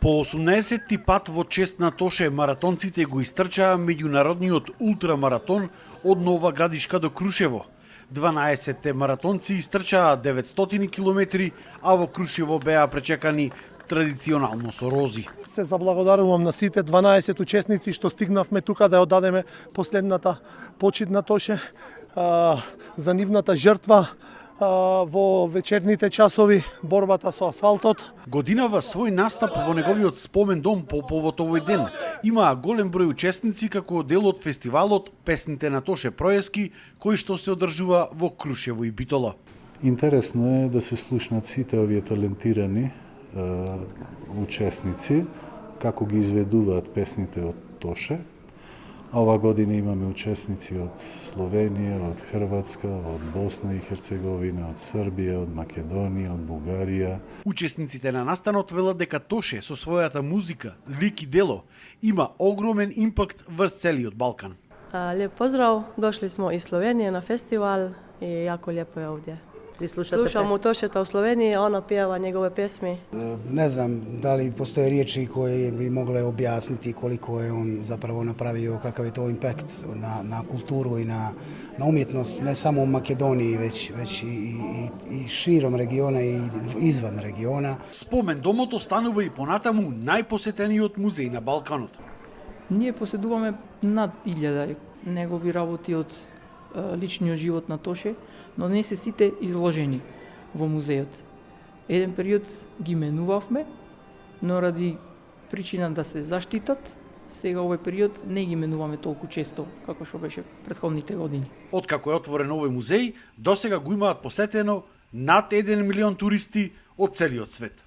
По 18-ти пат во чест на Тоше маратонците го истрчаа меѓународниот ултрамаратон од Нова Градишка до Крушево. 12-те маратонци истрчаа 900 километри, а во Крушево беа пречекани традиционално со рози. Се заблагодарувам на сите 12 учесници што стигнавме тука да ја одадеме последната почит на Тоше за нивната жртва во вечерните часови, борбата со асфалтот. Годинава свој настап во неговиот спомен дом по повод овој ден. Имаа голем број учесници како дел од фестивалот Песните на Тоше Проески, кој што се одржува во Крушево и Битола. Интересно е да се слушнат сите овие талентирани учесници како ги изведуваат песните од Тоше. А ова година имаме учесници од Словенија, од Хрватска, од Босна и Херцеговина, од Србија, од Македонија, од Бугарија. Учесниците на настанот велат дека Тоше со својата музика, лик и дело има огромен импакт врз целиот Балкан. Леп поздрав, дошли смо из Словенија на фестивал и јако лепо е овде. Слушам у Тошета у Словенiji, ona pjeva njegove pjesme. Ne znam da li postoje riječi koje bi mogle objasniti koliko je on zapravo napravio, kakav je to impact na kulturu i na umjetnost, ne samo u Makedoniji, već i širom regiona i izvan regiona. Спомен домот останува и понатаму најпосетениот музеј на Балканот. Ние поседуваме над 1000 негови работи од личниот живот на Тоше, но не се сите изложени во музејот. Еден период ги менувавме, но ради причина да се заштитат, сега овој период не ги менуваме толку често како што беше претходните години. Откако е отворен овој музеј, досега го имаат посетено над 1 милион туристи од целиот свет.